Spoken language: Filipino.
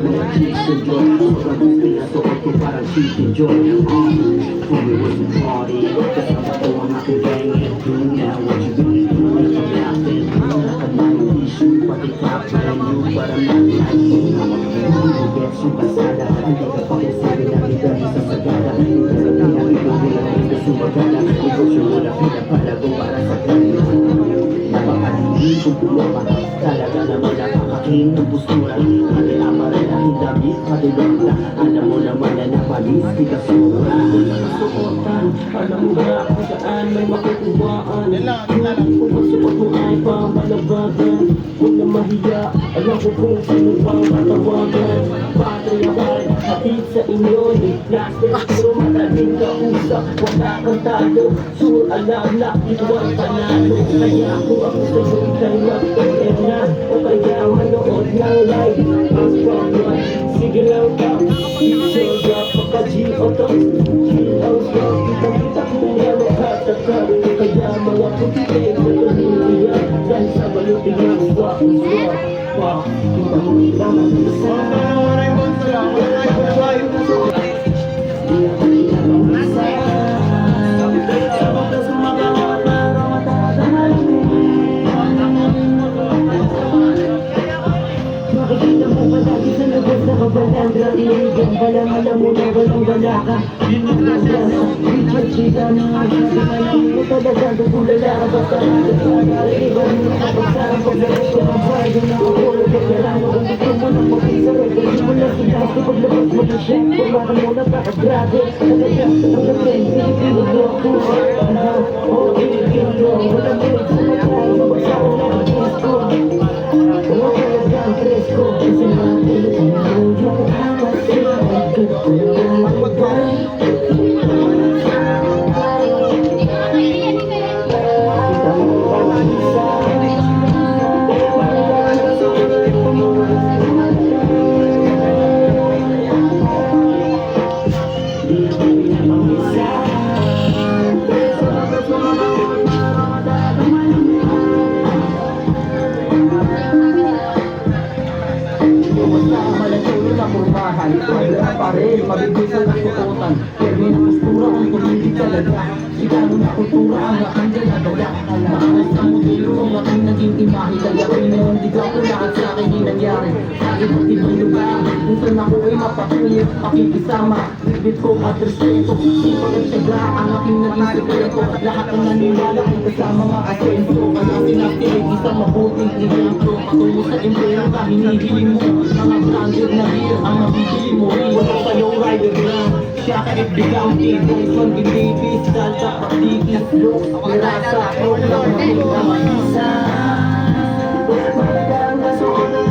mga chicks enjoy. Sobrang gusto na suot ko parang cheap enjoy. When we was in party, kasama ko ang aking gang. And now what you gonna do? Nagpag-lapin, nakamayo issue, pati top brand new, para mag-like mo. Hindi gets yung kasada, hindi ka pa kasi ginagigay sa sagada. Ito sa pinag-ibig lang ito sumagada. Ito siya mula pinapalago para sa kanya. Napakalimutin kong tulama, talaga naman napakaking ng postura. Pati aparel ang damit, matulog na. Alam mo naman na napalis, di ka sobra. Nakasuotan, alam mo ba kung saan may makikubaan. Kung magsuot mo ay pamalabagan. Huwag na mahiya, alam ko kung sino pang matawagan. Patriarchal, hatid sa inyo ni Plastic. Madaling kausap, wala kang talo. Sure alam na ito ang panalo. Kaya kung ako sa'yo ikay magpapena, o kaya manood ng live. Ang problem, sige lang ka. Show up, pagka-G-Auto. Chill out, slow, kita-kita kung yan maghatakal. Kaya mga puti-tig na tuloy yan. Dahil sa balutin ng swak. Kita mo lang ang isa. Makikita mo palagi sa labas na kabalandra. Iligan balang alam mo na walang wala ka. Richard Chika na nga siya. Alam mo talaga gagulala ka. Basta iba mo na kapagsarang paglabas ko ng bago na ako. Pagkarang mo kung gusto mo na mag-isa. Pwede mo na sila sa paglabas mo na siya. Pagmakan mo na kakagrabe. Talaga ang gabi. Pinipilo ko. Pinipilo. Wala mo yung sumatay. Mabagsakan na ang disco. Mahal pa rin, mabibisan ang suotan. Permi na postura ang tumigil talaga. Sigaro na kultura ang nakandyan na dala. Maangas ang modelo ang aking naging imahe. Kaya pinindigan ko lahat sa akin yung nangyari. Sa iba't ibang lugar, kung saan ako ay mapatuloy pakikisama. Bibit ko at respeto, sipag at syaga ang aking naging sekreto. Lahat ang naniniwala kung kasama mga asenso. Kaya sinatilig isang mabuting exemplo. Patungo sa impero ka hinihiling mo. Mga branded na beer ang mabibili mo. Wala pa yung rider lang. Siya kahit bigang t-boys man binibis. Salsa, patikis, look, nirasa, o lang mga isa. Malagang nasuonan.